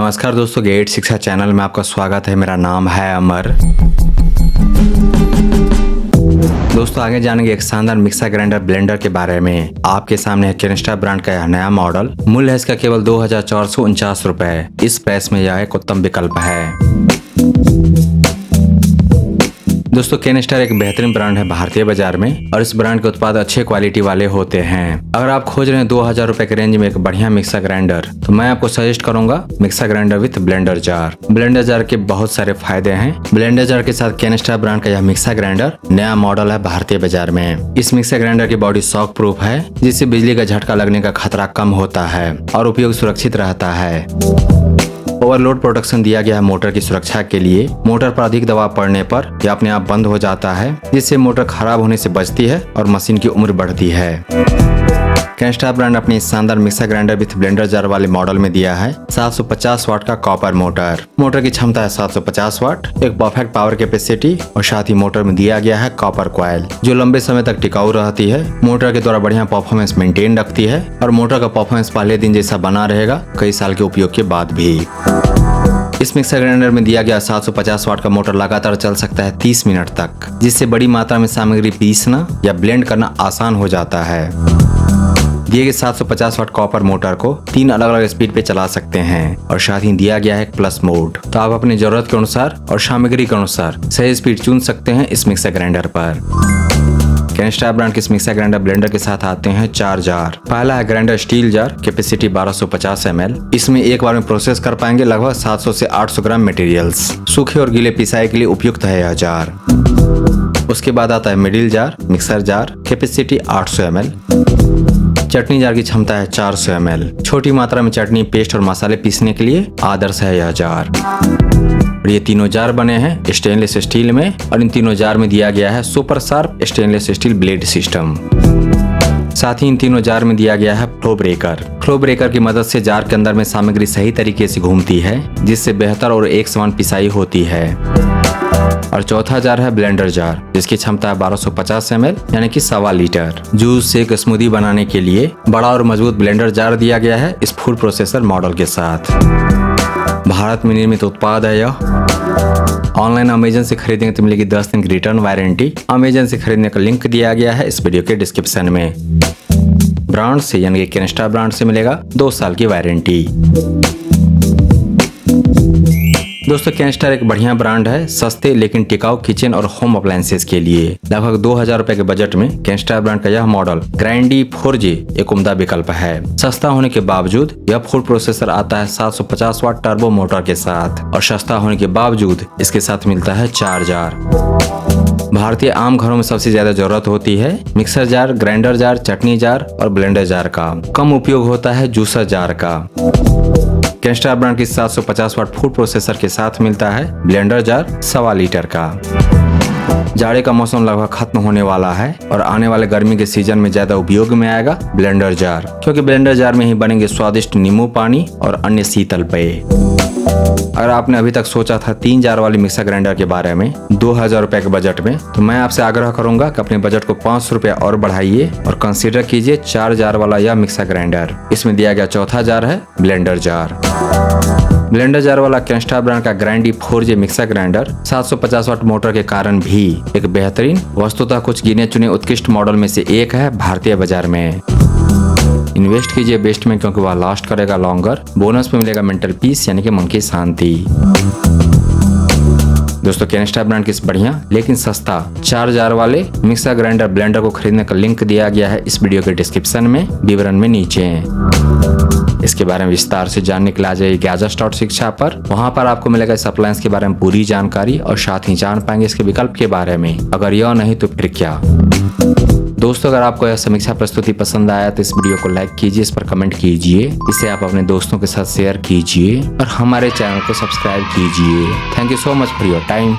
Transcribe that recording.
नमस्कार दोस्तों, गेट शिक्षा चैनल में आपका स्वागत है। मेरा नाम है अमर। दोस्तों आगे जानेंगे एक शानदार मिक्सर ग्राइंडर ब्लेंडर के बारे में। आपके सामने है केनिस्टा ब्रांड का यह नया मॉडल। मूल्य है इसका केवल 2449 रुपए। इस प्राइस में यह एक उत्तम विकल्प है। दोस्तों केनिस्टा एक बेहतरीन ब्रांड है भारतीय बाजार में, और इस ब्रांड के उत्पाद अच्छे क्वालिटी वाले होते हैं। अगर आप खोज रहे हैं 2000 रुपए के रेंज में एक बढ़िया मिक्सर ग्राइंडर, तो मैं आपको सजेस्ट करूंगा mixer grinder with blender jar. Blender jar के बहुत सारे फायदे हैं। ब्लेंडर जार के साथ केनिस्टा ब्रांड का यह मिक्सर ग्राइंडर नया मॉडल है भारतीय बाजार में। इस मिक्सर ग्राइंडर की बॉडी शॉक प्रूफ है, जिससे बिजली का झटका लगने का खतरा कम होता है और उपयोग सुरक्षित रहता है। ओवरलोड प्रोटेक्शन दिया गया है मोटर की सुरक्षा के लिए। मोटर पर अधिक दबाव पड़ने पर यह अपने आप बंद हो जाता है, जिससे मोटर खराब होने से बचती है और मशीन की उम्र बढ़ती है। केनिस्टा ब्रांड अपनी शानदार mixer grinder with blender jar वाले मॉडल में दिया है 750 वाट का कॉपर मोटर। मोटर की क्षमता है 750 वाट, एक परफेक्ट पावर कैपेसिटी, और साथ ही मोटर में दिया गया है कॉपर कॉइल, जो लंबे समय तक टिकाऊ रहती है। मोटर के द्वारा बढ़िया परफॉर्मेंस मेंटेन रखती है, और मोटर का परफॉर्मेंस पहले दिन जैसा बना रहेगा कई साल के उपयोग के बाद भी। इस मिक्सर ग्राइंडर में दिया गया 750 वाट का मोटर लगातार चल सकता है 30 मिनट तक, जिससे बड़ी मात्रा में सामग्री पीसना या ब्लेंड करना आसान हो जाता है। दिए गए 750 वाट कॉपर मोटर को 3 अलग अलग स्पीड पे चला सकते हैं, और साथ ही दिया गया है प्लस मोड, तो आप अपनी जरूरत के अनुसार और सामग्री के अनुसार सही स्पीड चुन सकते हैं इस मिक्सर ग्राइंडर पर। केनिस्टा ब्रांड के इस मिक्सर ग्राइंडर ब्लेंडर के साथ आते हैं 4 जार। पहला है grinder steel jar, capacity 1250 ml। इसमें एक बार में प्रोसेस कर पाएंगे लगभग 700 से 800 ग्राम मटेरियल्स। सूखे और गीले पिसाई के लिए उपयुक्त है यह जार। उसके बाद आता है middle jar mixer jar, capacity 800 ml। चटनी जार की क्षमता है 400 ml। छोटी मात्रा में चटनी, पेस्ट और मसाले पीसने के लिए आदर्श है यह जार। और ये तीनों जार बने हैं स्टेनलेस स्टील में, और इन तीनों जार में दिया गया है super sharp stainless steel blade system. साथ ही इन तीनों जार में दिया गया है फ्लो ब्रेकर। फ्लो ब्रेकर की मदद से जार के अंदर में सामग्री सही तरीके से घूमती है, जिससे बेहतर और एक समान पिसाई होती है। और चौथा जार है ब्लेंडर जार, जिसकी क्षमता है 1250 ml, यानी कि 1.25 लीटर। जूस शेक स्मूदी बनाने के लिए बड़ा और मजबूत ब्लेंडर जार दिया गया है इस फूड प्रोसेसर मॉडल के साथ। भारत में निर्मित उत्पाद है यह। ऑनलाइन अमेजन से खरीदेंगे तो मिलेगी 10 दिन की रिटर्न वारंटी। अमेजन से खरीदने का लिंक दिया गया है इस वीडियो के डिस्क्रिप्शन में। ब्रांड से यानी कि केनिस्टा ब्रांड से मिलेगा 2 साल की वारंटी। दोस्तों केनिस्टा एक बढ़िया ब्रांड है सस्ते लेकिन टिकाऊ किचन और होम अप्लायंसेस के लिए। लगभग 2000 रुपए के बजट में केनिस्टा ब्रांड का यह मॉडल ग्राइंडी 4G एक उम्दा विकल्प है। सस्ता होने के बावजूद यह फूड प्रोसेसर आता है 750 वाट टर्बो मोटर के साथ, और सस्ता होने के बावजूद इसके साथ मिलता है 4 जार। भारतीय आम घरों में सबसे ज्यादा जरूरत होती है मिक्सर जार, ग्राइंडर जार, चटनी जार और ब्लेंडर जार का। कम उपयोग होता है जूसर जार का। केनिस्टा ब्रांड की 750 वाट फूड प्रोसेसर के साथ मिलता है ब्लेंडर जार 1.25 लीटर का। जाड़े का मौसम लगभग खत्म होने वाला है, और आने वाले गर्मी के सीजन में ज्यादा उपयोग में आएगा ब्लेंडर जार, क्योंकि ब्लेंडर जार में ही बनेंगे स्वादिष्ट नींबू पानी और अन्य शीतल पेय। अगर आपने अभी तक सोचा था 3 जार वाली मिक्सर ग्राइंडर के बारे में 2000 रुपए के बजट में, तो मैं आपसे आग्रह करूंगा कि अपने बजट को 500 रुपया और बढ़ाइए और कंसीडर कीजिए 4 जार वाला यह मिक्सर ग्राइंडर। इसमें दिया गया चौथा जार है ब्लेंडर जार। ब्लेंडर जार वाला केनिस्टा ब्रांड का ग्राइंडी 4G मिक्सर ग्राइंडर 750 वाट मोटर के कारण भी एक बेहतरीन, वस्तुतः कुछ गिने चुने उत्कृष्ट मॉडल में से एक है भारतीय बाजार में। इन्वेस्ट कीजिए बेस्ट में, क्योंकि वह लास्ट करेगा लॉन्गर। बोनस में मिलेगा मेंटल पीस, यानी कि मन की शांति। दोस्तों केनिस्टा ब्रांड के इस बढ़िया लेकिन सस्ता 4 जार वाले मिक्सर ग्राइंडर ब्लेंडर को खरीदने का लिंक दिया गया है इस वीडियो के डिस्क्रिप्शन में, विवरण में नीचे। इसके बारे में विस्तार से जानने के लिए आ जाइए गैजेट्स शिक्षा पर। वहां पर आपको मिलेगा इस अप्लायंस के बारे में पूरी जानकारी, और साथ ही जान पाएंगे इसके विकल्प के बारे में। अगर यह नहीं तो फिर क्या। दोस्तों अगर आपको यह समीक्षा प्रस्तुति पसंद आया तो इस वीडियो को लाइक कीजिए, इस पर कमेंट कीजिए, इसे आप अपने दोस्तों के साथ शेयर कीजिए, और हमारे चैनल को सब्सक्राइब कीजिए। Thank you so much for your time.